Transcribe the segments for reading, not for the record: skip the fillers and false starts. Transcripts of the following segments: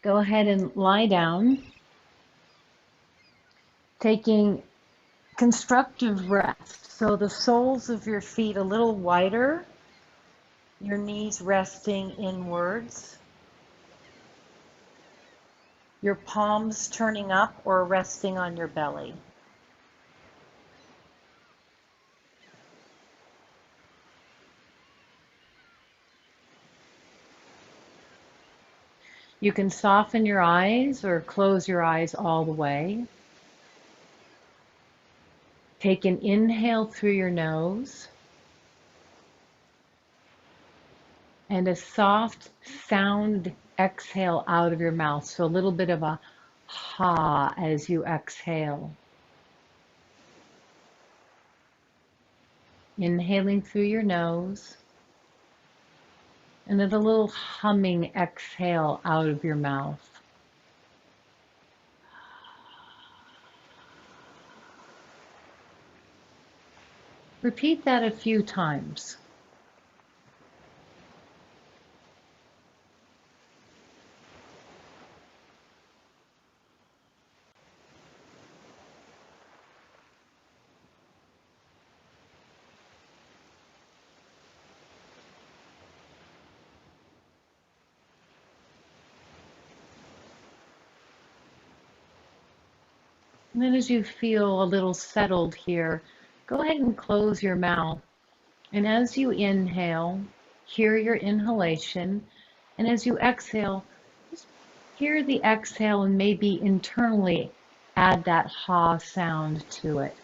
Go ahead and lie down, taking constructive rest. So the soles of your feet a little wider, your knees resting inwards, your palms turning up or resting on your belly. You can soften your eyes or close your eyes all the way. Take an inhale through your nose and a soft sound exhale out of your mouth. So a little bit of a ha as you exhale. Inhaling through your nose and then a little humming exhale out of your mouth. Repeat that a few times. And then as you feel a little settled here, go ahead and close your mouth. And as you inhale, hear your inhalation. And as you exhale, just hear the exhale and maybe internally add that ha sound to it.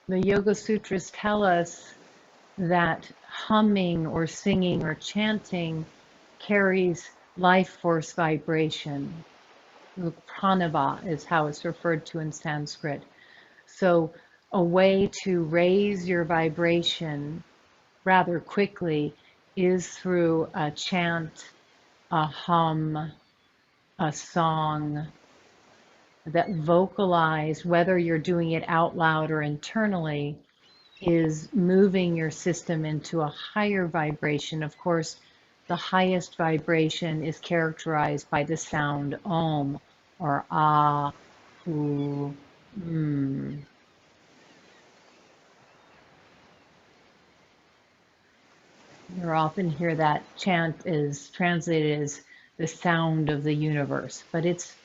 The Yoga Sutras tell us that humming or singing or chanting carries life force vibration. Pranava is how it's referred to in Sanskrit. So a way to raise your vibration rather quickly is through a chant, a hum, a song that vocalize, whether you're doing it out loud or internally, is moving your system into a higher vibration. Of course, the highest vibration is characterized by the sound om or ah, hu, mm. You often hear that chant is translated as the sound of the universe, but it's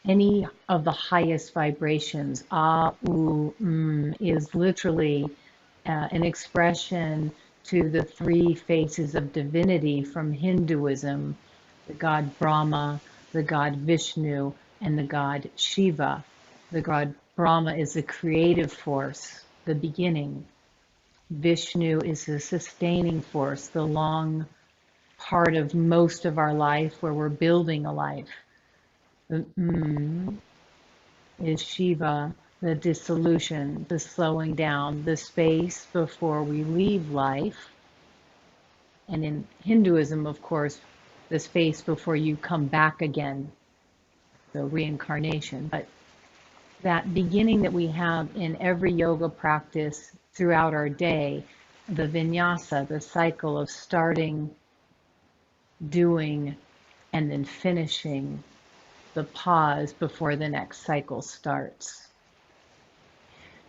any of the highest vibrations. Ah, u, is literally an expression to the three faces of divinity from Hinduism, the god Brahma, the god Vishnu, and the god Shiva. The god Brahma is the creative force, the beginning. Vishnu is the sustaining force, the long part of most of our life where we're building a life. The is Shiva, the dissolution, the slowing down, the space before we leave life. And in Hinduism, of course, the space before you come back again, the reincarnation. But that beginning that we have in every yoga practice throughout our day, the vinyasa, the cycle of starting, doing, and then finishing, the pause before the next cycle starts.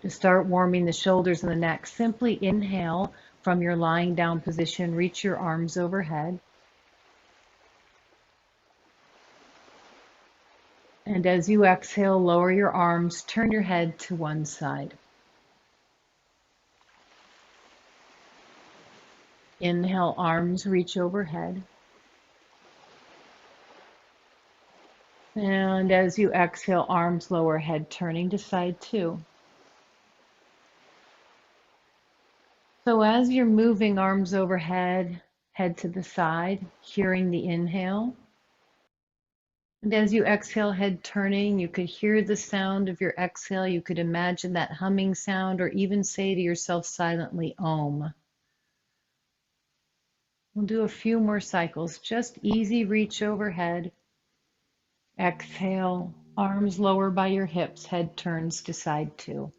To start warming the shoulders and the neck, simply inhale from your lying down position, reach your arms overhead. And as you exhale, lower your arms, turn your head to one side. Inhale, arms reach overhead. And as you exhale, arms lower, head turning to side two. So as you're moving arms overhead, head to the side, hearing the inhale. And as you exhale, head turning, you could hear the sound of your exhale. You could imagine that humming sound or even say to yourself silently, Om. We'll do a few more cycles. Just easy reach overhead. Exhale, arms lower by your hips, head turns to side two.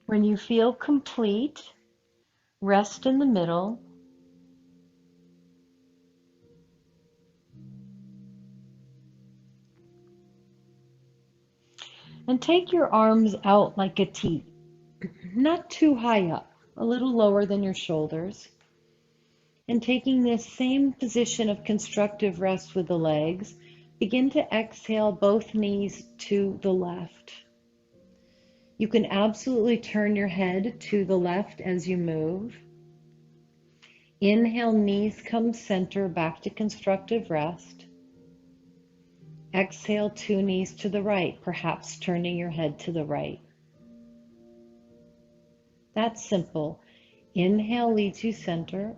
When you feel complete, rest in the middle. And take your arms out like a T, not too high up, a little lower than your shoulders. And taking this same position of constructive rest with the legs, begin to exhale both knees to the left. You can absolutely turn your head to the left as you move. Inhale, knees come center, back to constructive rest. Exhale, two knees to the right, perhaps turning your head to the right. That's simple. Inhale leads you center,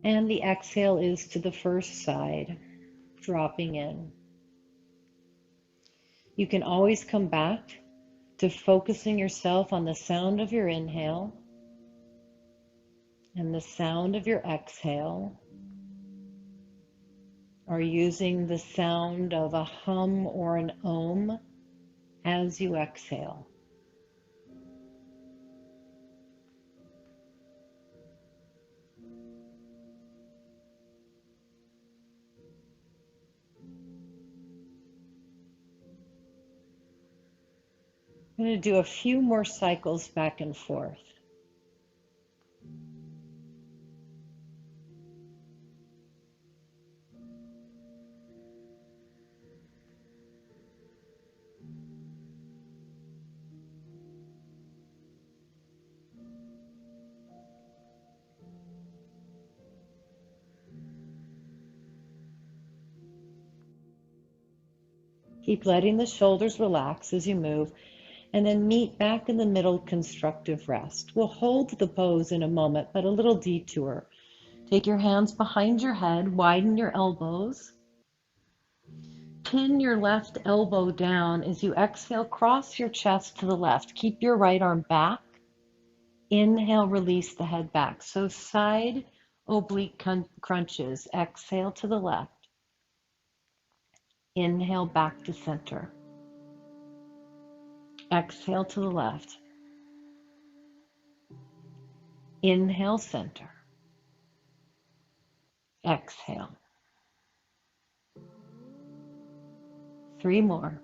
and the exhale is to the first side, dropping in. You can always come back to focusing yourself on the sound of your inhale and the sound of your exhale, or using the sound of a hum or an om as you exhale. I'm going to do a few more cycles back and forth. Keep letting the shoulders relax as you move, and then meet back in the middle, constructive rest. We'll hold the pose in a moment, but a little detour. Take your hands behind your head, widen your elbows. Pin your left elbow down as you exhale, cross your chest to the left. Keep your right arm back. Inhale, release the head back. So side oblique crunches. Exhale to the left. Inhale back to center. Exhale to the left. Inhale, center. Exhale. 3 more.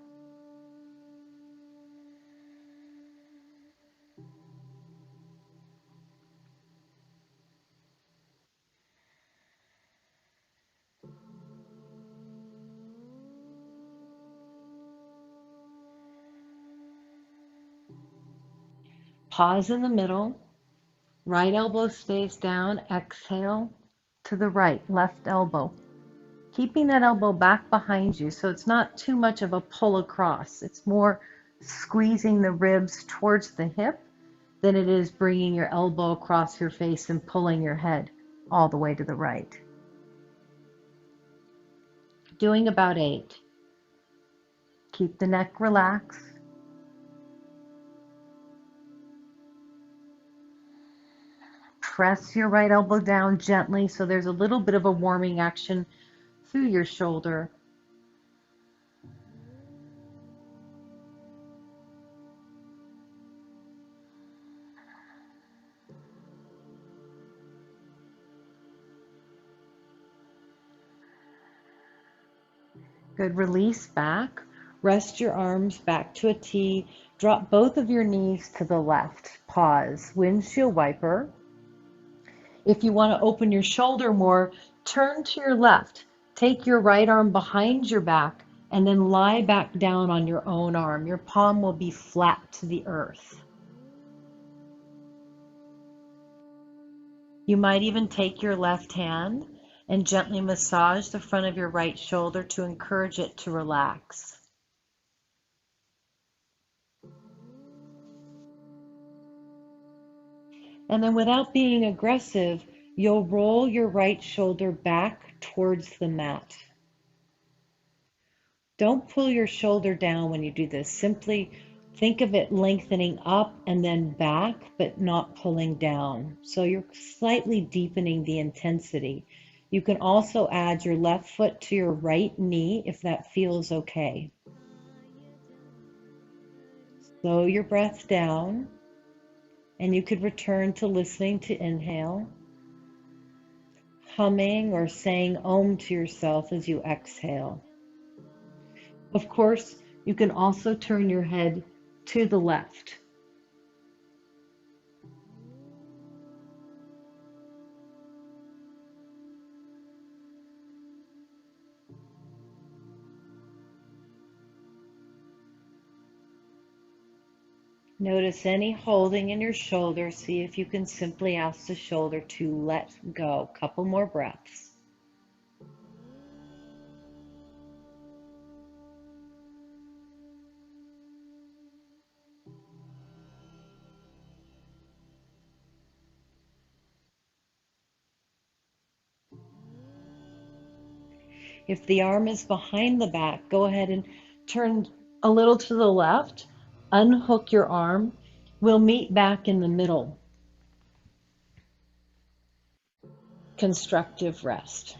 Pause in the middle. Right elbow stays down. Exhale to the right, left elbow. Keeping that elbow back behind you so it's not too much of a pull across. It's more squeezing the ribs towards the hip than it is bringing your elbow across your face and pulling your head all the way to the right. Doing about 8. Keep the neck relaxed. Press your right elbow down gently so there's a little bit of a warming action through your shoulder. Good. Release back. Rest your arms back to a T. Drop both of your knees to the left. Pause. Windshield wiper. If you want to open your shoulder more, turn to your left. Take your right arm behind your back and then lie back down on your own arm. Your palm will be flat to the earth. You might even take your left hand and gently massage the front of your right shoulder to encourage it to relax. And then without being aggressive, you'll roll your right shoulder back towards the mat. Don't pull your shoulder down when you do this. Simply think of it lengthening up and then back, but not pulling down. So you're slightly deepening the intensity. You can also add your left foot to your right knee if that feels okay. Slow your breath down, and you could return to listening to inhale, humming or saying Om to yourself as you exhale. Of course, you can also turn your head to the left. Notice any holding in your shoulder. See if you can simply ask the shoulder to let go. Couple more breaths. If the arm is behind the back, go ahead and turn a little to the left. Unhook your arm. We'll meet back in the middle. Constructive rest.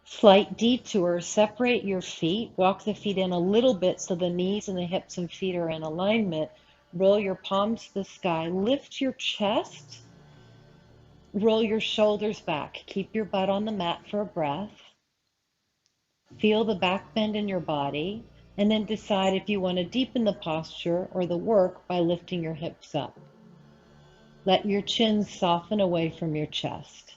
Slight detour, separate your feet, walk the feet in a little bit so the knees and the hips and feet are in alignment. Roll your palms to the sky, lift your chest, roll your shoulders back, keep your butt on the mat for a breath. Feel the back bend in your body, and then decide if you want to deepen the posture or the work by lifting your hips up. Let your chin soften away from your chest.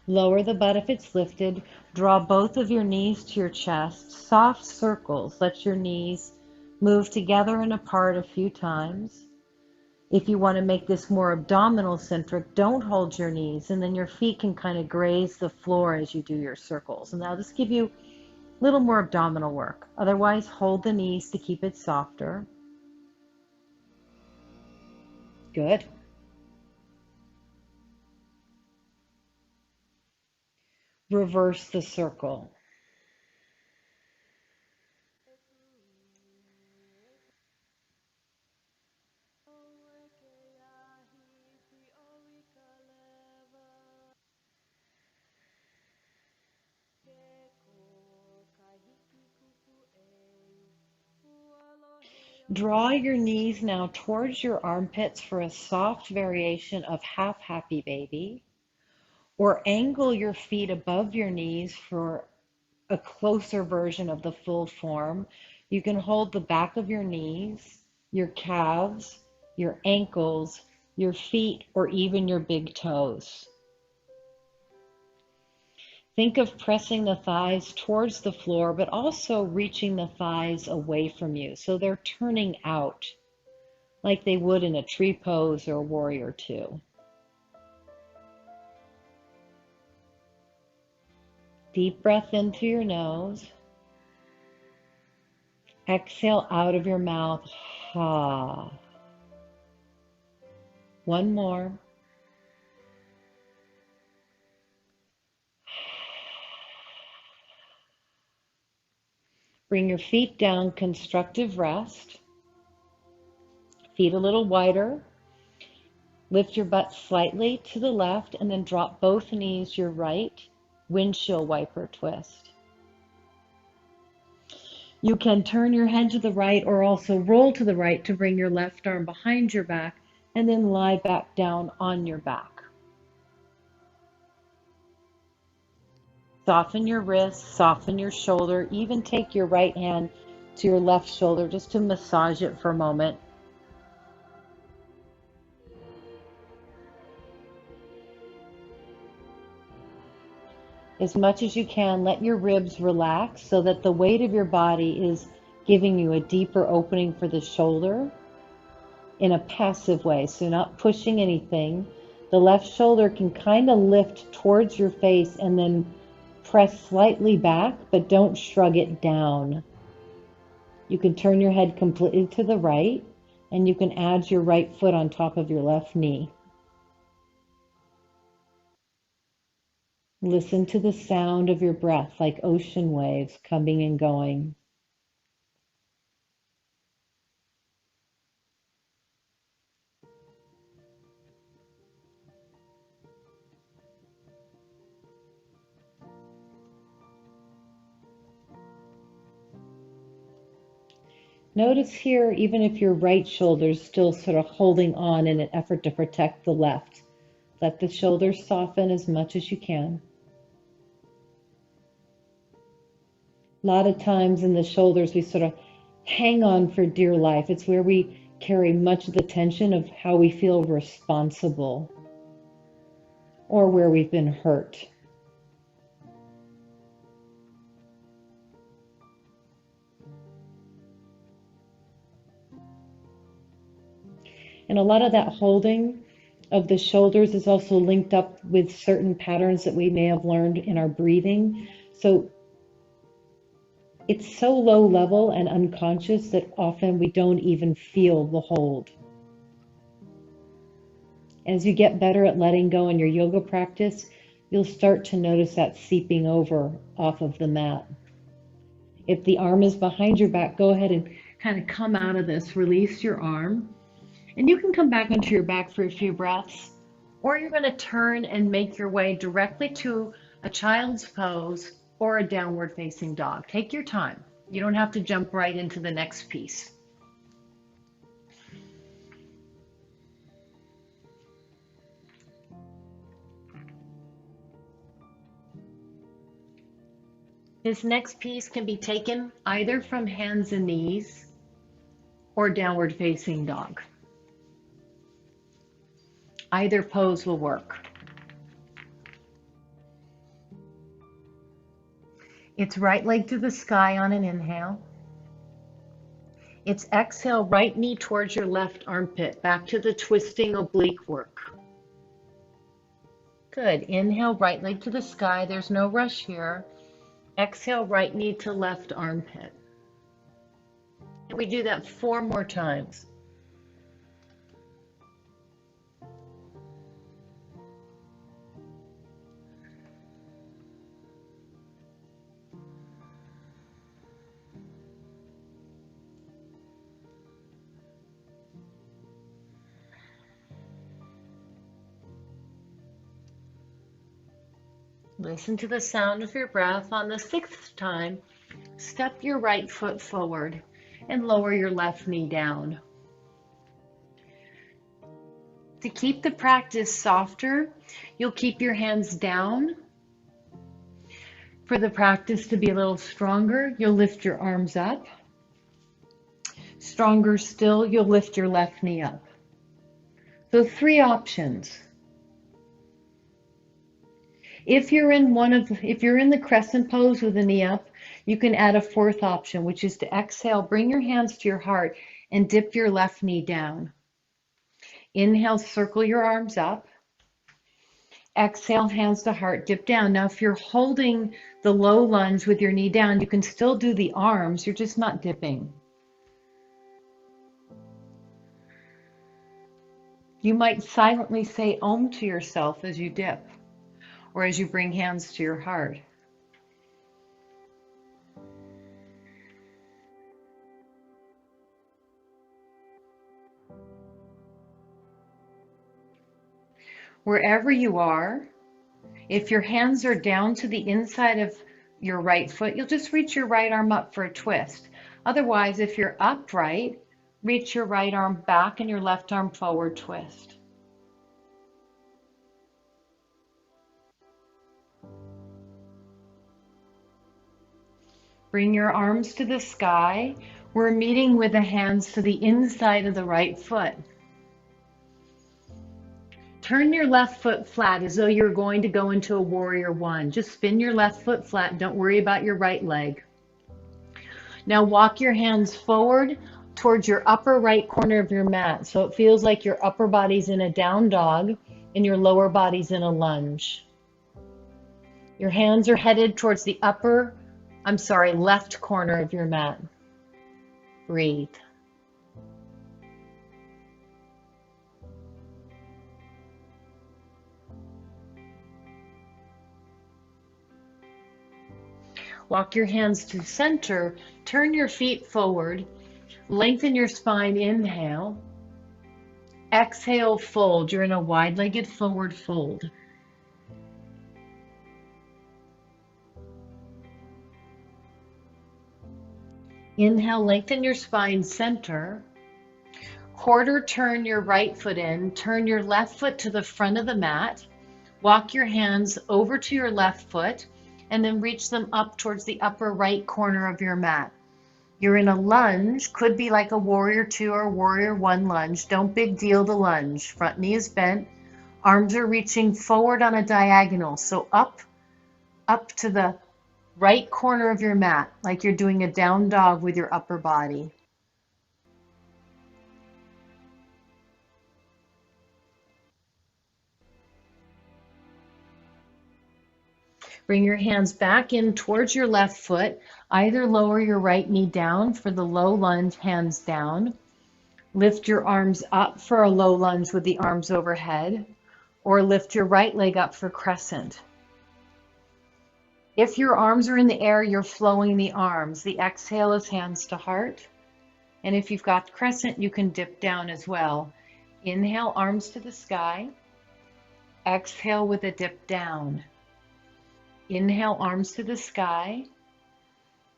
Lower the butt if it's lifted. Draw both of your knees to your chest. Soft circles. Let your knees move together and apart a few times. If you want to make this more abdominal centric, don't hold your knees, and then your feet can kind of graze the floor as you do your circles. And that'll just give you a little more abdominal work. Otherwise, hold the knees to keep it softer. Good. Reverse the circle. Draw your knees now towards your armpits for a soft variation of half happy baby, or angle your feet above your knees for a closer version of the full form. You can hold the back of your knees, your calves, your ankles, your feet, or even your big toes. Think of pressing the thighs towards the floor, but also reaching the thighs away from you. So they're turning out like they would in a tree pose or warrior two. Deep breath in through your nose. Exhale out of your mouth. Ha. One more. Bring your feet down, constructive rest. Feet a little wider. Lift your butt slightly to the left and then drop both knees your right. Windshield wiper twist. You can turn your head to the right or also roll to the right to bring your left arm behind your back and then lie back down on your back. Soften your wrist, soften your shoulder, even take your right hand to your left shoulder just to massage it for a moment. As much as you can, let your ribs relax so that the weight of your body is giving you a deeper opening for the shoulder in a passive way. So not pushing anything. The left shoulder can kind of lift towards your face and then press slightly back, but don't shrug it down. You can turn your head completely to the right, and you can add your right foot on top of your left knee. Listen to the sound of your breath like ocean waves coming and going. Notice here, even if your right shoulder is still sort of holding on in an effort to protect the left, let the shoulders soften as much as you can. A lot of times in the shoulders, we sort of hang on for dear life. It's where we carry much of the tension of how we feel responsible or where we've been hurt. And a lot of that holding of the shoulders is also linked up with certain patterns that we may have learned in our breathing. So it's so low level and unconscious that often we don't even feel the hold. As you get better at letting go in your yoga practice, you'll start to notice that seeping over off of the mat. If the arm is behind your back, go ahead and kind of come out of this, release your arm, and you can come back onto your back for a few breaths, or you're going to turn and make your way directly to a child's pose or a downward facing dog. Take your time. You don't have to jump right into the next piece. This next piece can be taken either from hands and knees or downward facing dog. Either pose will work. It's right leg to the sky on an inhale. It's exhale, right knee towards your left armpit, back to the twisting oblique work. Good. Inhale, right leg to the sky. There's no rush here. Exhale, right knee to left armpit. And we do that 4 more times. Listen to the sound of your breath. On the 6th time, step your right foot forward and lower your left knee down. To keep the practice softer, you'll keep your hands down. For the practice to be a little stronger, you'll lift your arms up. Stronger still, you'll lift your left knee up. So 3 options. If you're in the crescent pose with the knee up, you can add a 4th option, which is to exhale, bring your hands to your heart and dip your left knee down. Inhale, circle your arms up. Exhale, hands to heart, dip down. Now, if you're holding the low lunge with your knee down, you can still do the arms, you're just not dipping. You might silently say Om to yourself as you dip, or as you bring hands to your heart. Wherever you are, if your hands are down to the inside of your right foot, you'll just reach your right arm up for a twist. Otherwise, if you're upright, reach your right arm back and your left arm forward, twist. Bring your arms to the sky. We're meeting with the hands to the inside of the right foot. Turn your left foot flat as though you're going to go into a warrior one. Just spin your left foot flat. Don't worry about your right leg. Now walk your hands forward towards your upper right corner of your mat. So it feels like your upper body's in a down dog and your lower body's in a lunge. Your hands are headed towards the left corner of your mat. Breathe. Walk your hands to center, turn your feet forward, lengthen your spine, inhale. Exhale, fold. You're in a wide-legged forward fold. Inhale, lengthen your spine, center. Quarter turn your right foot in, turn your left foot to the front of the mat. Walk your hands over to your left foot and then reach them up towards the upper right corner of your mat. You're in a lunge, could be like a warrior two or warrior one lunge. Don't big deal the lunge. Front knee is bent, arms are reaching forward on a diagonal. So up to the right corner of your mat, like you're doing a down dog with your upper body. Bring your hands back in towards your left foot. Either lower your right knee down for the low lunge, hands down. Lift your arms up for a low lunge with the arms overhead, or lift your right leg up for crescent. If your arms are in the air, you're flowing the arms. The exhale is hands to heart. And if you've got crescent, you can dip down as well. Inhale, arms to the sky. Exhale with a dip down. Inhale, arms to the sky.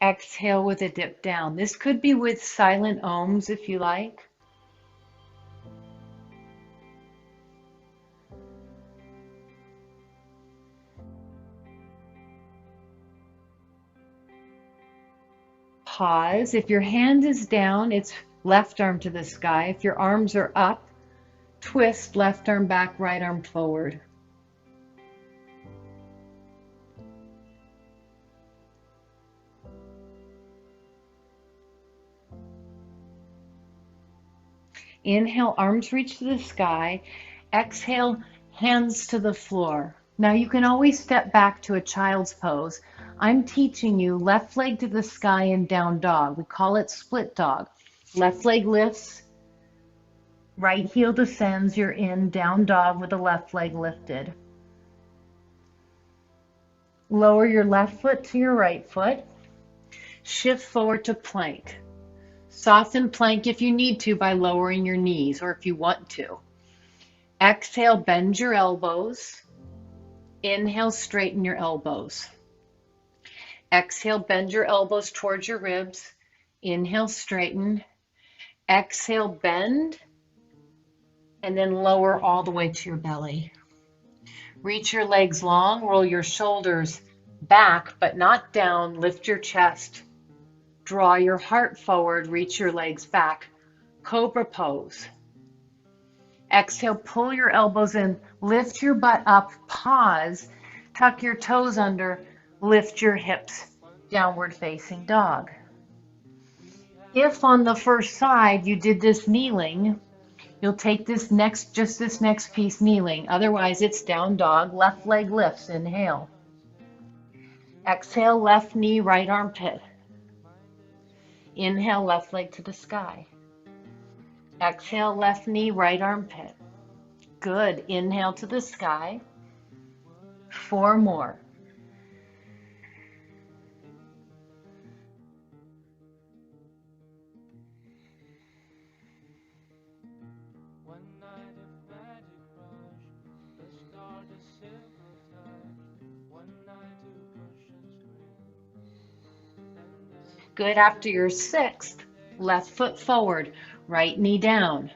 Exhale with a dip down. This could be with silent ohms if you like. Pause. If your hand is down, it's left arm to the sky. If your arms are up, twist left arm back, right arm forward. Inhale, arms reach to the sky. Exhale, hands to the floor. Now you can always step back to a child's pose. I'm teaching you left leg to the sky and down dog. We call it split dog. Left leg lifts, right heel descends, you're in down dog with the left leg lifted. Lower your left foot to your right foot. Shift forward to plank. Soften plank if you need to by lowering your knees or if you want to. Exhale, bend your elbows. Inhale, straighten your elbows. Exhale, bend your elbows towards your ribs. Inhale, straighten. Exhale, bend. And then lower all the way to your belly. Reach your legs long, roll your shoulders back but not down. Lift your chest. Draw your heart forward, reach your legs back. Cobra pose. Exhale, pull your elbows in, lift your butt up, pause, tuck your toes under, lift your hips, downward facing dog. If on the first side you did this kneeling, you'll take this next piece kneeling. Otherwise it's down dog, left leg lifts, inhale. Exhale, left knee, right armpit. Inhale, left leg to the sky. Exhale, left knee, right armpit. Good. Inhale to the sky. 4 more. Good. After your sixth, left foot forward, right knee down.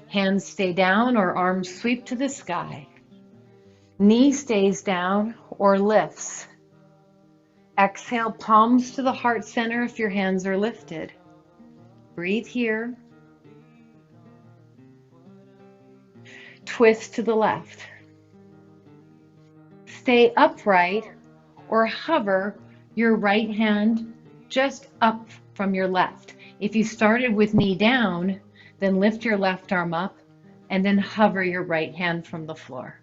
Hands stay down or arms sweep to the sky. Knee stays down or lifts. Exhale, palms to the heart center if your hands are lifted. Breathe here. Twist to the left. Stay upright or hover your right hand just up from your left. If you started with knee down, then lift your left arm up and then hover your right hand from the floor.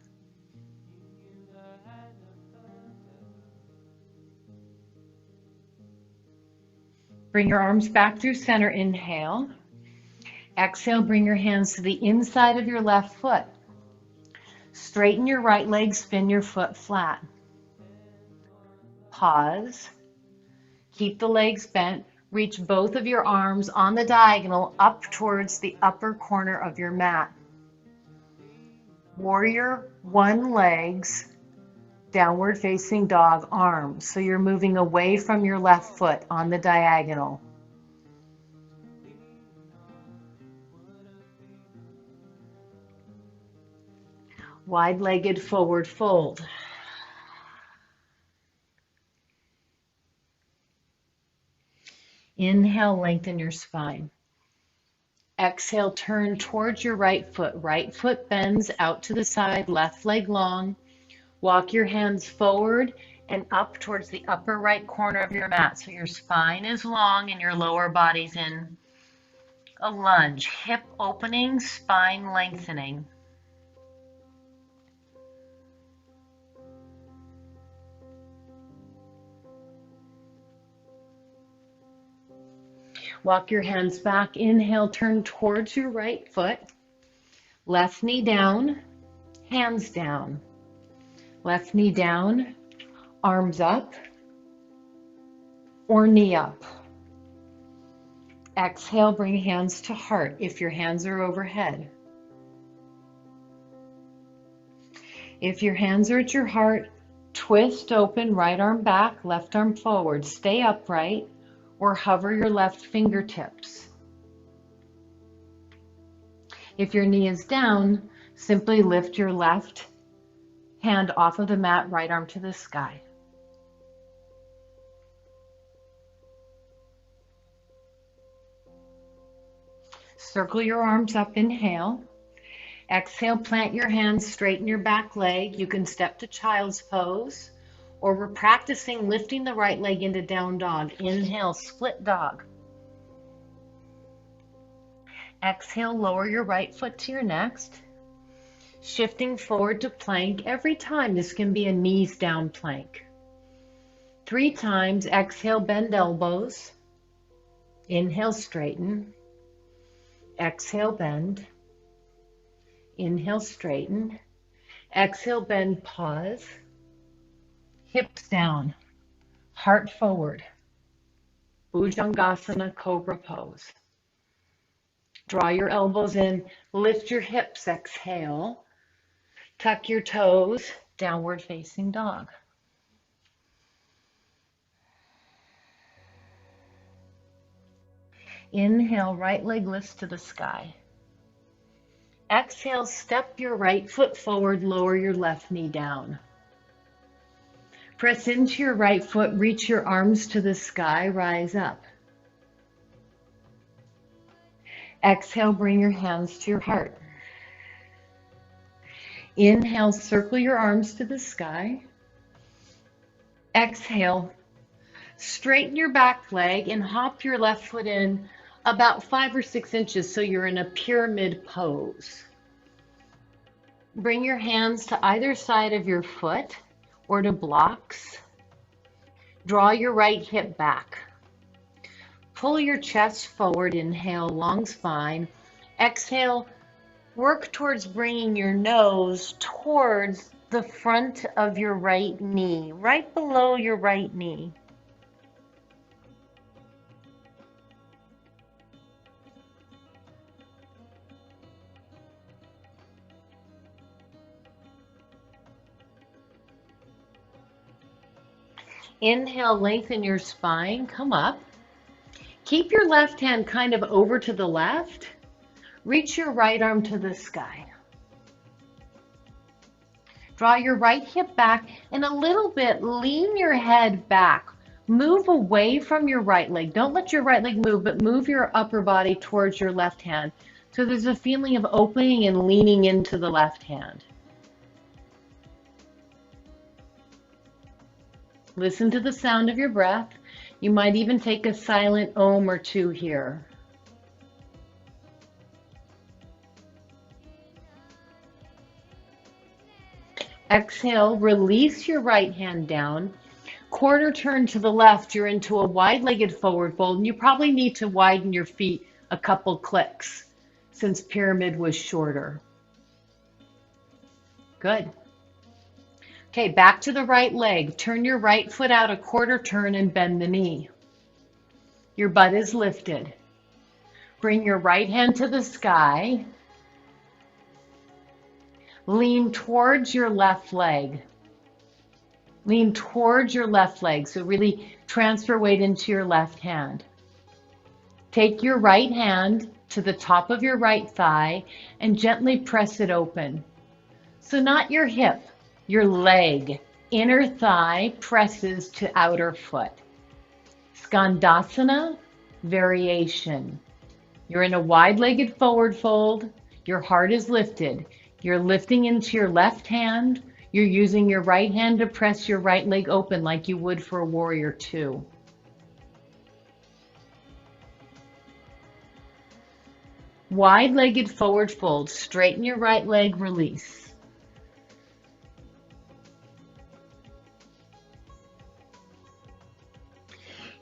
Bring your arms back through center, inhale. Exhale, bring your hands to the inside of your left foot. Straighten your right leg, spin your foot flat. Pause. Keep the legs bent. Reach both of your arms on the diagonal up towards the upper corner of your mat. Warrior one legs, downward facing dog arms. So you're moving away from your left foot on the diagonal. Wide-legged forward fold. Inhale, lengthen your spine. Exhale, turn towards your right foot. Right foot bends out to the side, left leg long. Walk your hands forward and up towards the upper right corner of your mat. So your spine is long and your lower body's in a lunge. Hip opening, spine lengthening. Walk your hands back. Inhale, turn towards your right foot. Left knee down, hands down. Left knee down, arms up or knee up. Exhale, bring hands to heart if your hands are overhead. If your hands are at your heart, twist open, right arm back, left arm forward. Stay upright or hover your left fingertips. If your knee is down, simply lift your left hand off of the mat, right arm to the sky. Circle your arms up, inhale. Exhale, plant your hands, straighten your back leg. You can step to child's pose, or we're practicing lifting the right leg into down dog. Inhale, split dog. Exhale, lower your right foot to your next. Shifting forward to plank. Every time, this can be a knees down plank. 3 times, exhale, bend elbows. Inhale, straighten. Exhale, bend. Inhale, straighten. Exhale, bend, pause. Hips down, heart forward. Bhujangasana, cobra pose. Draw your elbows in, lift your hips, exhale. Tuck your toes, downward facing dog. Inhale, right leg lifts to the sky. Exhale, step your right foot forward, lower your left knee down. Press into your right foot, reach your arms to the sky, rise up. Exhale, bring your hands to your heart. Inhale, circle your arms to the sky. Exhale, straighten your back leg and hop your left foot in about 5 or 6 inches so you're in a pyramid pose. Bring your hands to either side of your foot or to blocks. Draw your right hip back. Pull your chest forward, inhale, long spine. Exhale, work towards bringing your nose towards the front of your right knee, right below your right knee. Inhale, lengthen your spine, come up. Keep your left hand kind of over to the left. Reach your right arm to the sky. Draw your right hip back and a little bit lean your head back. Move away from your right leg. Don't let your right leg move, but move your upper body towards your left hand. So there's a feeling of opening and leaning into the left hand. Listen to the sound of your breath. You might even take a silent om or two here. Exhale, release your right hand down. Quarter turn to the left, you're into a wide-legged forward fold, and you probably need to widen your feet a couple clicks since pyramid was shorter. Good. Okay, back to the right leg. Turn your right foot out a quarter turn and bend the knee. Your butt is lifted. Bring your right hand to the sky. Lean towards your left leg. Lean towards your left leg, so really transfer weight into your left hand. Take your right hand to the top of your right thigh and gently press it open. So not your hip, your leg. Inner thigh presses to outer foot. Skandasana variation. You're in a wide-legged forward fold. Your heart is lifted. You're lifting into your left hand. You're using your right hand to press your right leg open like you would for a warrior two. Wide-legged forward fold. Straighten your right leg, release.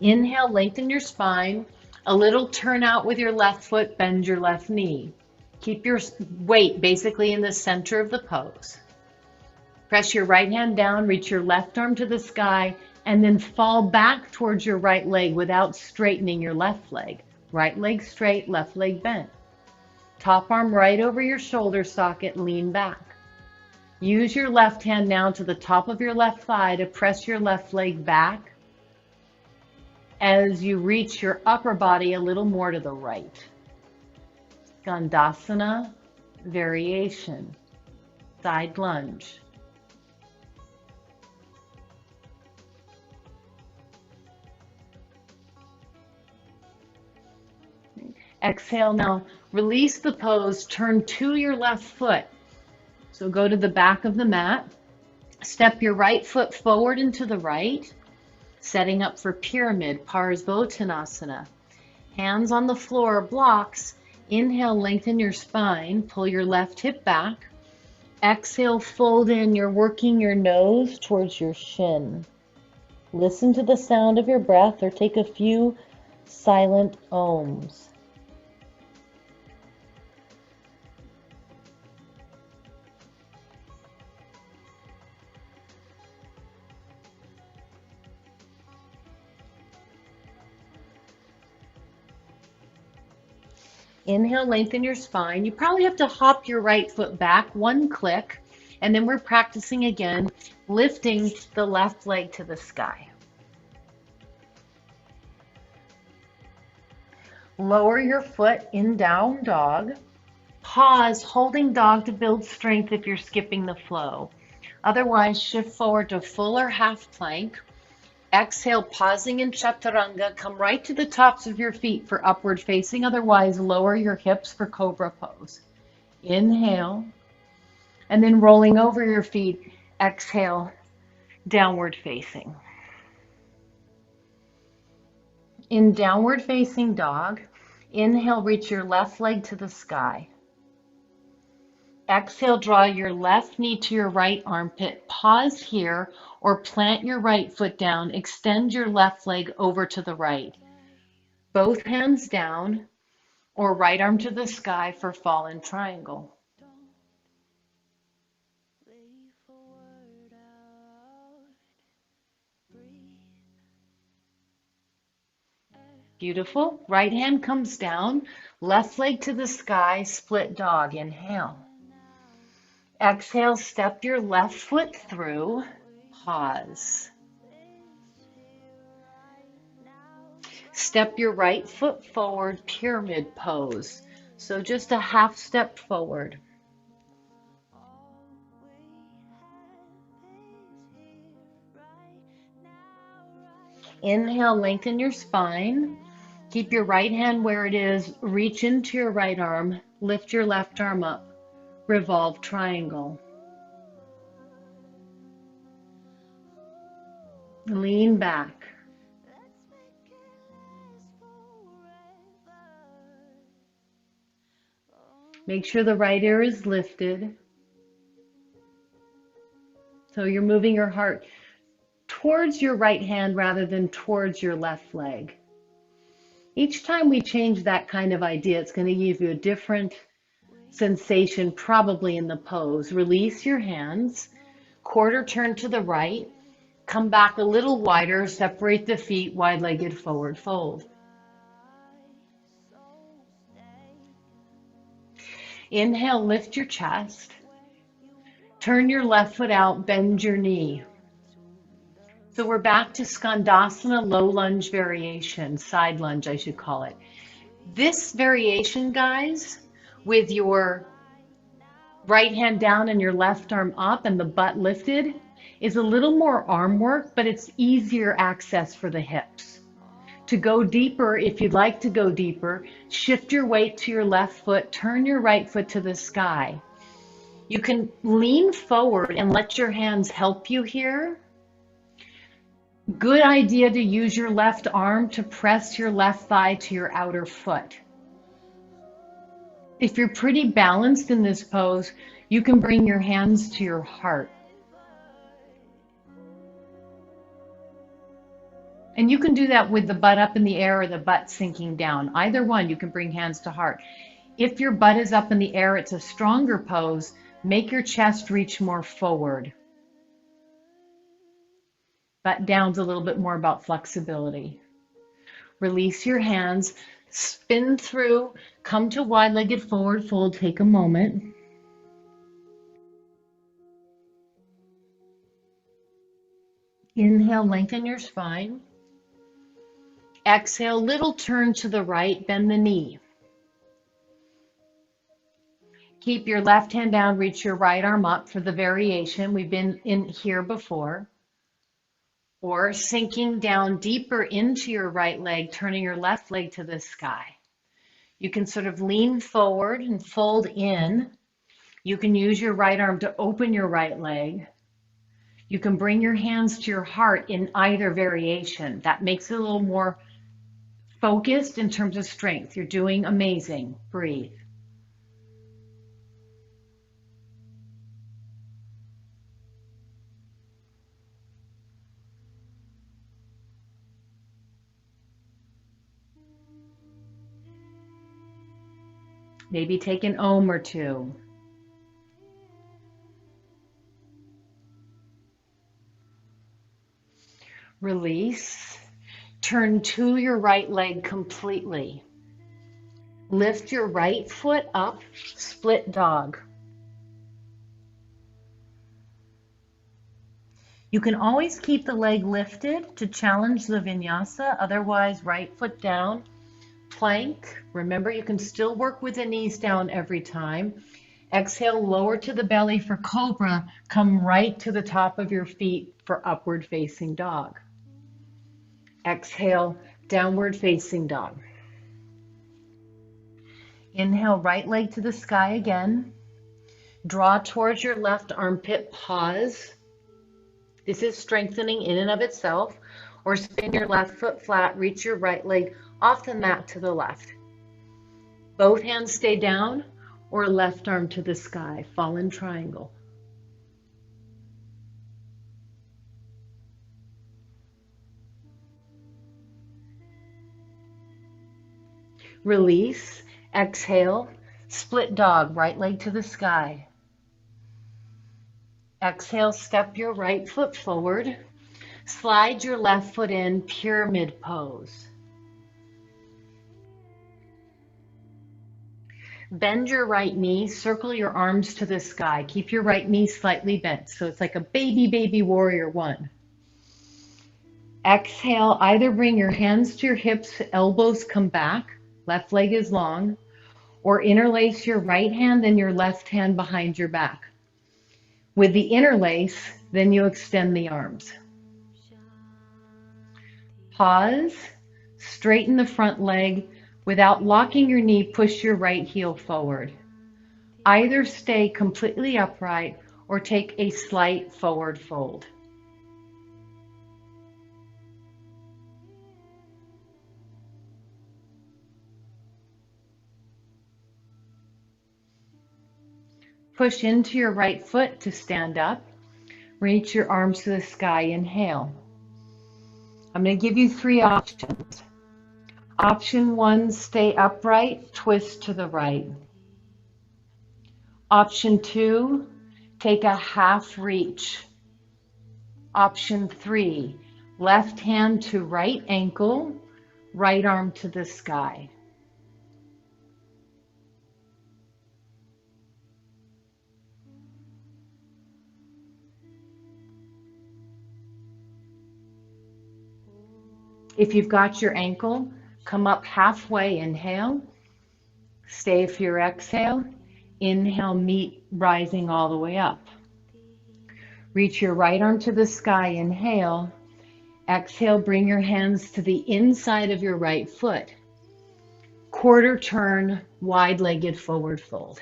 Inhale, lengthen your spine. A little turn out with your left foot, bend your left knee. Keep your weight basically in the center of the pose. Press your right hand down, reach your left arm to the sky, and then fall back towards your right leg without straightening your left leg. Right leg straight, left leg bent. Top arm right over your shoulder socket, lean back. Use your left hand now to the top of your left thigh to press your left leg back as you reach your upper body a little more to the right. Skandasana variation, side lunge. Exhale now, release the pose, turn to your left foot. So go to the back of the mat, step your right foot forward and to the right, setting up for pyramid, Parsvottanasana. Hands on the floor, blocks. Inhale, lengthen your spine, pull your left hip back. Exhale, fold in, you're working your nose towards your shin. Listen to the sound of your breath or take a few silent ohms. Inhale, lengthen your spine. You probably have to hop your right foot back one click, and then we're practicing again, lifting the left leg to the sky. Lower your foot in down dog. Pause, holding dog to build strength if you're skipping the flow. Otherwise, shift forward to full or half plank. Exhale, pausing in chaturanga, come right to the tops of your feet for upward facing. Otherwise, lower your hips for cobra pose. Inhale, and then rolling over your feet, exhale, downward facing. In downward facing dog, inhale, reach your left leg to the sky. Exhale, draw your left knee to your right armpit. Pause here or plant your right foot down. Extend your left leg over to the right. Both hands down or right arm to the sky for fallen triangle. Beautiful. Right hand comes down. Left leg to the sky, split dog. Inhale. Exhale, step your left foot through, pause. Step your right foot forward, pyramid pose. So just a half step forward. Inhale, lengthen your spine. Keep your right hand where it is. Reach into your right arm. Lift your left arm up. Revolve triangle. Lean back. Make sure the right ear is lifted. So you're moving your heart towards your right hand rather than towards your left leg. Each time we change that kind of idea, it's going to give you a different sensation, probably in the pose. Release your hands, quarter turn to the right, come back a little wider, separate the feet, wide-legged forward fold. Inhale, lift your chest. Turn your left foot out, bend your knee. So we're back to Skandasana, low lunge variation, side lunge I should call it. This variation, guys, with your right hand down and your left arm up and the butt lifted, is a little more arm work, but it's easier access for the hips. To go deeper, if you'd like to go deeper, shift your weight to your left foot, turn your right foot to the sky. You can lean forward and let your hands help you here. Good idea to use your left arm to press your left thigh to your outer foot. If you're pretty balanced in this pose, you can bring your hands to your heart. And you can do that with the butt up in the air or the butt sinking down. Either one, you can bring hands to heart. If your butt is up in the air, it's a stronger pose. Make your chest reach more forward. Butt down's a little bit more about flexibility. Release your hands, spin through, come to wide-legged forward fold, take a moment. Inhale, lengthen your spine. Exhale, little turn to the right, bend the knee. Keep your left hand down, reach your right arm up for the variation. We've been in here before. Or sinking down deeper into your right leg, turning your left leg to the sky. You can sort of lean forward and fold in. You can use your right arm to open your right leg. You can bring your hands to your heart in either variation. That makes it a little more focused in terms of strength. You're doing amazing. Breathe. Maybe take an Om or two. Release. Turn to your right leg completely. Lift your right foot up, split dog. You can always keep the leg lifted to challenge the vinyasa, otherwise right foot down. Plank. Remember, you can still work with the knees down every time. Exhale, lower to the belly for cobra. Come right to the top of your feet for upward facing dog. Exhale, downward facing dog. Inhale, right leg to the sky again. Draw towards your left armpit, pause. This is strengthening in and of itself. Or spin your left foot flat, reach your right leg off the mat to the left. Both hands stay down or left arm to the sky, fallen triangle. Release, exhale, split dog, right leg to the sky. Exhale, step your right foot forward. Slide your left foot in, pyramid pose. Bend your right knee, circle your arms to the sky. Keep your right knee slightly bent, so it's like a baby warrior one. Exhale, either bring your hands to your hips, elbows come back, left leg is long, or interlace your right hand and your left hand behind your back. With the interlace, then you extend the arms. Pause, straighten the front leg. Without locking your knee, push your right heel forward. Either stay completely upright or take a slight forward fold. Push into your right foot to stand up. Reach your arms to the sky. Inhale. I'm going to give you 3 options. Option 1, stay upright, twist to the right. Option 2, take a half reach. Option 3, left hand to right ankle, right arm to the sky. If you've got your ankle, come up halfway, inhale. Stay for your exhale. Inhale, meet, rising all the way up. Reach your right arm to the sky, inhale. Exhale, bring your hands to the inside of your right foot. Quarter turn, wide-legged forward fold.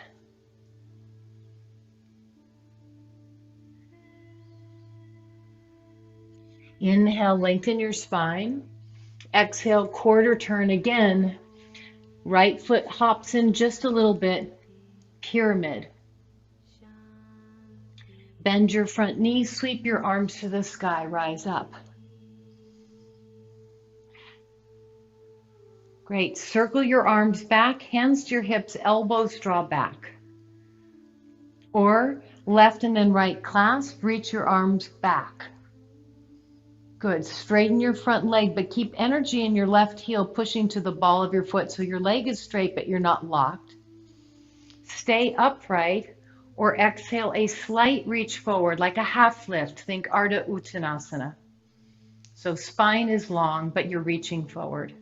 Inhale, lengthen your spine. Exhale, quarter turn again. Right foot hops in just a little bit, pyramid. Bend your front knee, sweep your arms to the sky, rise up. Great, circle your arms back, hands to your hips, elbows draw back. Or left and then right clasp, reach your arms back. Good, straighten your front leg, but keep energy in your left heel pushing to the ball of your foot so your leg is straight but you're not locked. Stay upright or exhale a slight reach forward like a half lift. Think Ardha Uttanasana. So spine is long but you're reaching forward.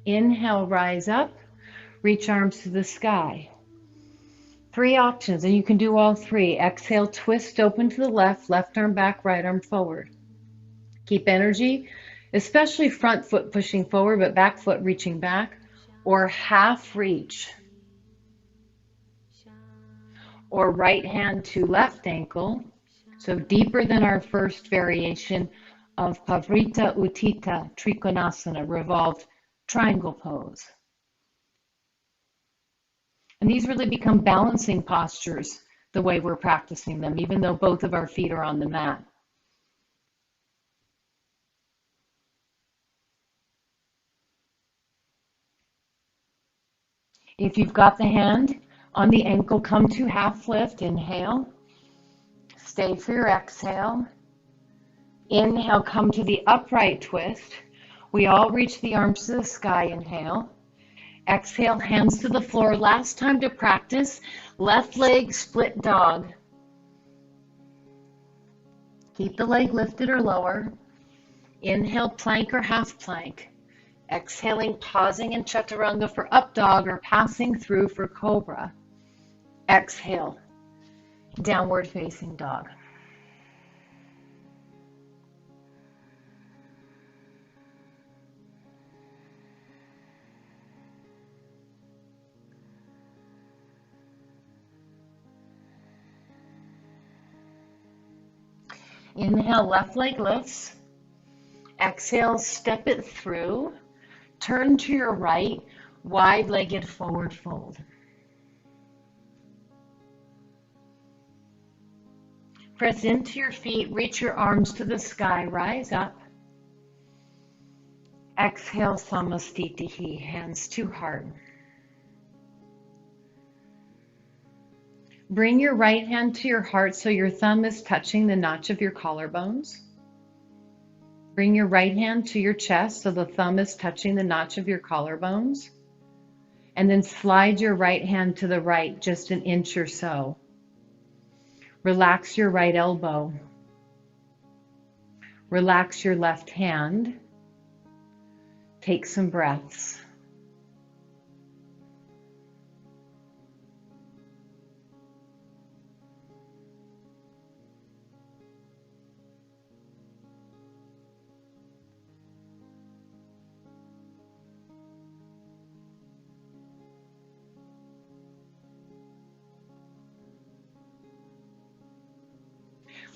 Inhale, rise up, reach arms to the sky. 3 options, and you can do all 3. Exhale, twist open to the left, left arm back, right arm forward. Keep energy, especially front foot pushing forward, but back foot reaching back, or half reach. Or right hand to left ankle, so deeper than our first variation of Parivrtta Utthita Trikonasana, revolved triangle pose. And these really become balancing postures the way we're practicing them, even though both of our feet are on the mat. If you've got the hand on the ankle, come to half lift, inhale. Stay for your exhale. Inhale, come to the upright twist. We all reach the arms to the sky, inhale. Exhale, hands to the floor. Last time to practice, left leg split dog. Keep the leg lifted or lower. Inhale, plank or half plank. Exhaling, pausing in chaturanga for up dog or passing through for cobra. Exhale, downward facing dog. Inhale, left leg lifts. Exhale, step it through. Turn to your right, wide-legged forward fold. Press into your feet, reach your arms to the sky, rise up. Exhale, Samastitihi, hands to heart. Bring your right hand to your heart so your thumb is touching the notch of your collarbones. Bring your right hand to your chest so the thumb is touching the notch of your collarbones. And then slide your right hand to the right, just an inch or so. Relax your right elbow. Relax your left hand. Take some breaths.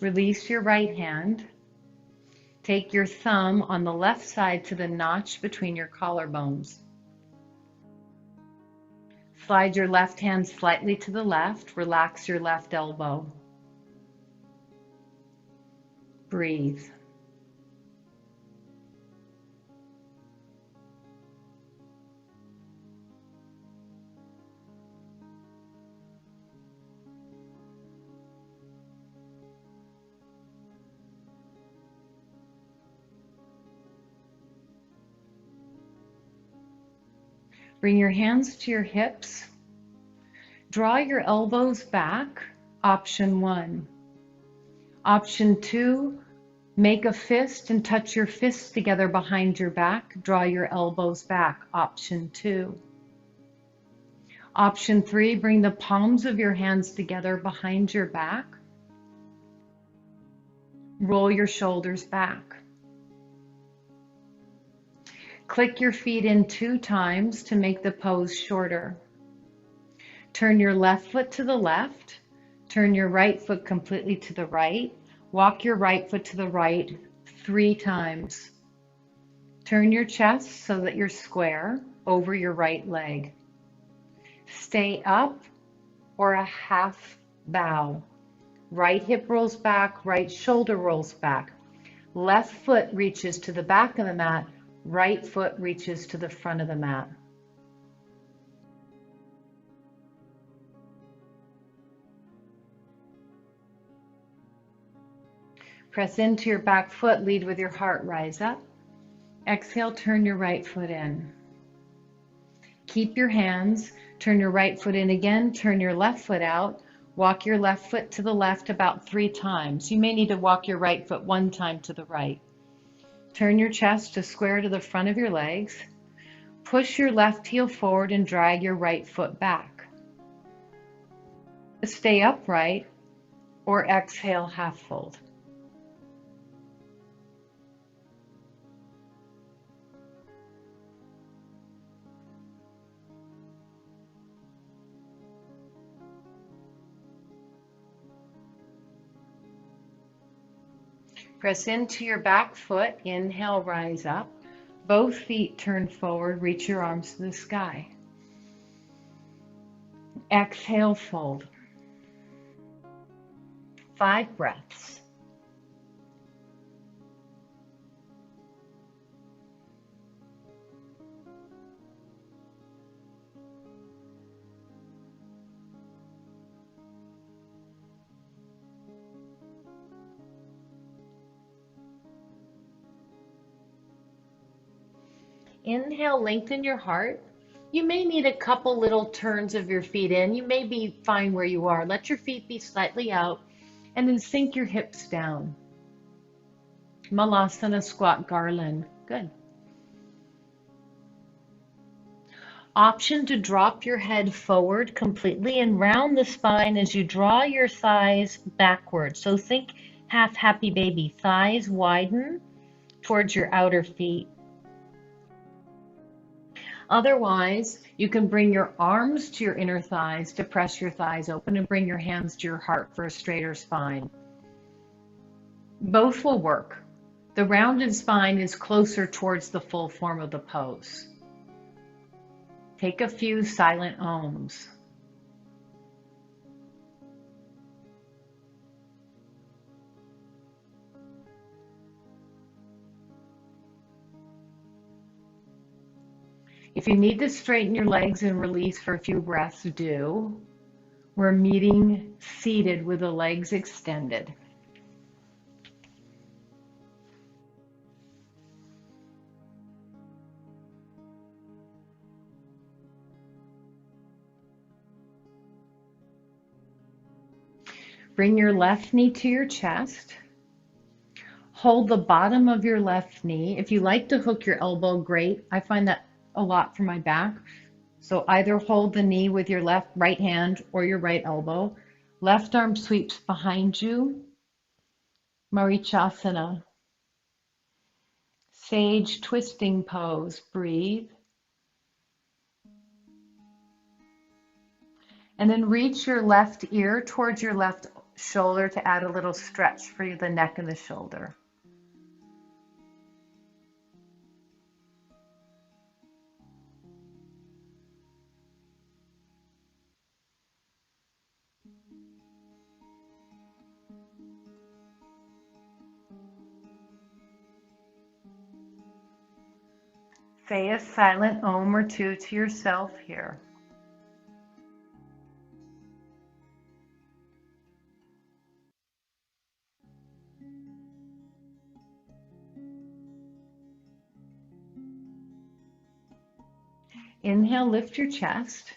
Release your right hand. Take your thumb on the left side to the notch between your collarbones. Slide your left hand slightly to the left. Relax your left elbow. Breathe. Bring your hands to your hips. Draw your elbows back, option 1. Option 2, make a fist and touch your fists together behind your back. Draw your elbows back, option 2. Option 3, bring the palms of your hands together behind your back. Roll your shoulders back. Click your feet in 2 times to make the pose shorter. Turn your left foot to the left. Turn your right foot completely to the right. Walk your right foot to the right 3 times. Turn your chest so that you're square over your right leg. Stay up or a half bow. Right hip rolls back, right shoulder rolls back. Left foot reaches to the back of the mat. Right foot reaches to the front of the mat. Press into your back foot, lead with your heart, rise up. Exhale, turn your right foot in. Keep your hands, turn your right foot in again, turn your left foot out. Walk your left foot to the left about 3 times. You may need to walk your right foot 1 time to the right. Turn your chest to square to the front of your legs. Push your left heel forward and drag your right foot back. Stay upright or exhale, half fold. Press into your back foot, inhale, rise up. Both feet turn forward, reach your arms to the sky. Exhale, fold. 5 breaths. Inhale, lengthen your heart. You may need a couple little turns of your feet in. You may be fine where you are. Let your feet be slightly out and then sink your hips down. Malasana squat garland. Good. Option to drop your head forward completely and round the spine as you draw your thighs backward. So think half happy baby. Thighs widen towards your outer feet. Otherwise, you can bring your arms to your inner thighs to press your thighs open and bring your hands to your heart for a straighter spine. Both will work. The rounded spine is closer towards the full form of the pose. Take a few silent ohms. If you need to straighten your legs and release for a few breaths, do. We're meeting seated with the legs extended. Bring your left knee to your chest. Hold the bottom of your left knee. If you like to hook your elbow, great. I find that a lot for my back. So either hold the knee with your right hand or your right elbow. Left arm sweeps behind you. Marichasana. Sage twisting pose. Breathe. And then reach your left ear towards your left shoulder to add a little stretch for the neck and the shoulder. Say a silent Om or two to yourself here. Inhale, lift your chest.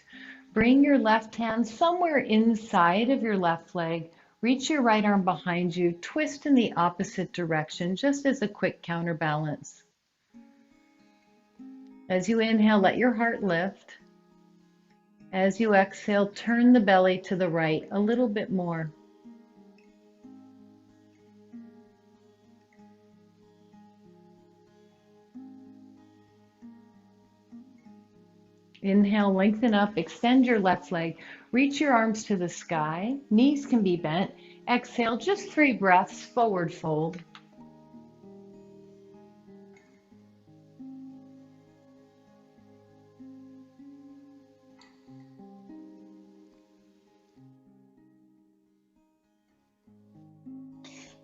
Bring your left hand somewhere inside of your left leg. Reach your right arm behind you. Twist in the opposite direction, just as a quick counterbalance. As you inhale, let your heart lift. As you exhale, turn the belly to the right a little bit more. Inhale, lengthen up, extend your left leg, reach your arms to the sky, knees can be bent. Exhale, just 3 breaths, forward fold.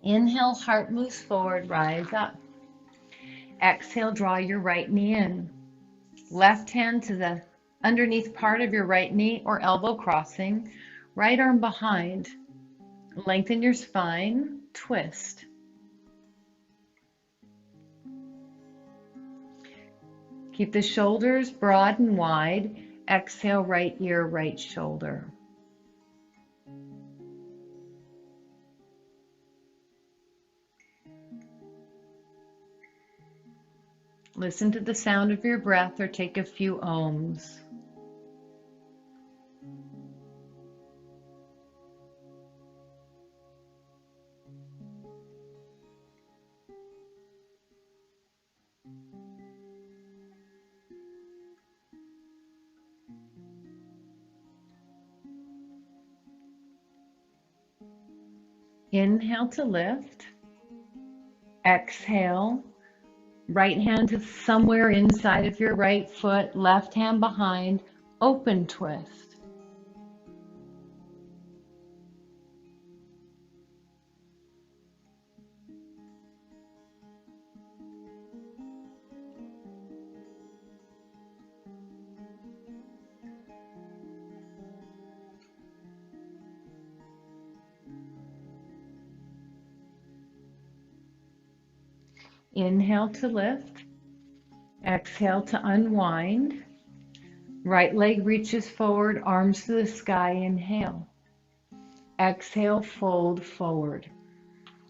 Inhale, heart moves forward, rise up. Exhale, draw your right knee in. Left hand to the underneath part of your right knee or elbow crossing. Right arm behind. Lengthen your spine, twist. Keep the shoulders broad and wide. Exhale, right ear, right shoulder. Listen to the sound of your breath or take a few ohms. Inhale to lift. Exhale. Right hand to somewhere inside of your right foot, left hand behind, open twist. Inhale to lift. Exhale to unwind. Right leg reaches forward, arms to the sky. Inhale. Exhale, fold forward.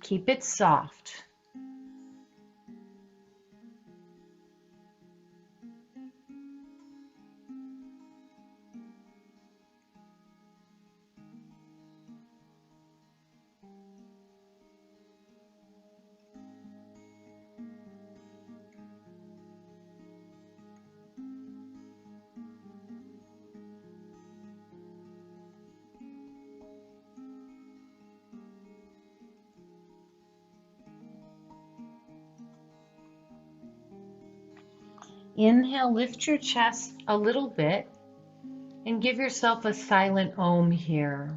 Keep it soft. Inhale, lift your chest a little bit and give yourself a silent Om here.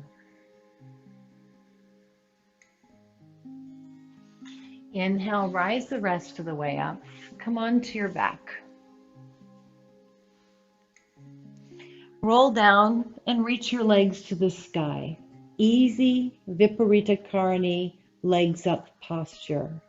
Inhale, rise the rest of the way up. Come on to your back. Roll down and reach your legs to the sky. Easy Viparita Karani, legs up posture.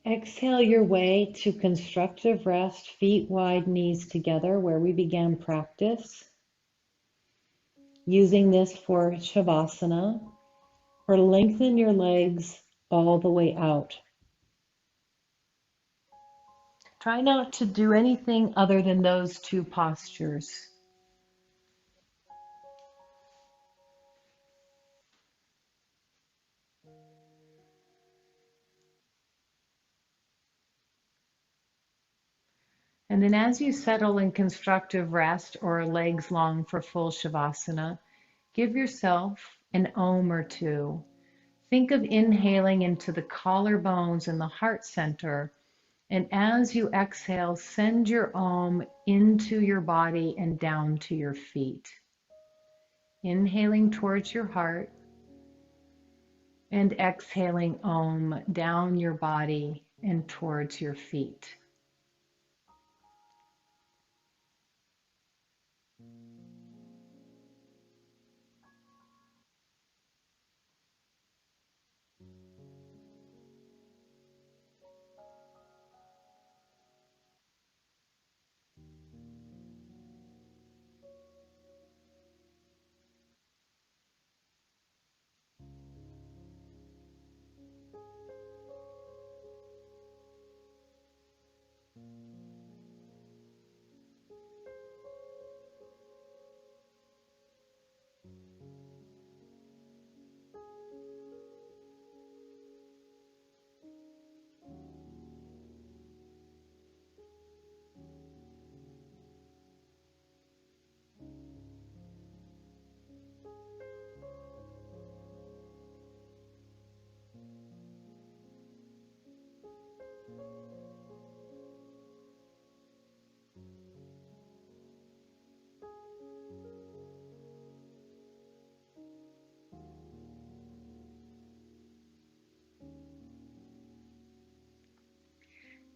Exhale your way to constructive rest, feet wide, knees together, where we began practice. Using this for Shavasana, or lengthen your legs all the way out. Try not to do anything other than those two postures. And then as you settle in constructive rest or legs long for full Shavasana, give yourself an Om or two. Think of inhaling into the collarbones and the heart center. And as you exhale, send your Om into your body and down to your feet. Inhaling towards your heart and exhaling Om down your body and towards your feet.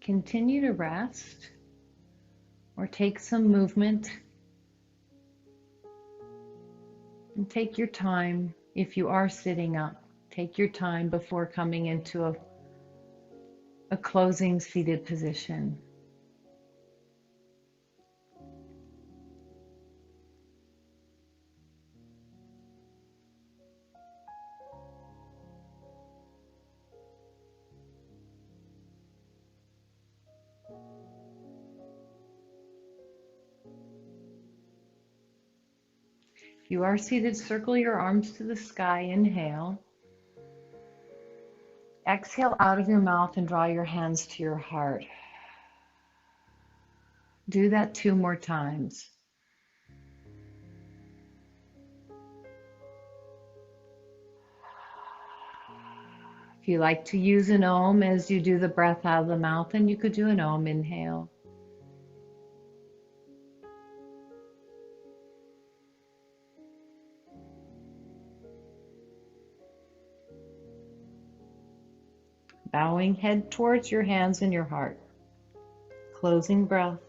Continue to rest or take some movement and take your time. If you are sitting up, take your time before coming into a closing seated position. If you are seated, circle your arms to the sky. Inhale. Exhale out of your mouth and draw your hands to your heart. Do that 2 more times. If you like to use an Om as you do the breath out of the mouth, then you could do an Om inhale. Bowing head towards your hands and your heart. Closing breath.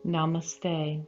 Namaste.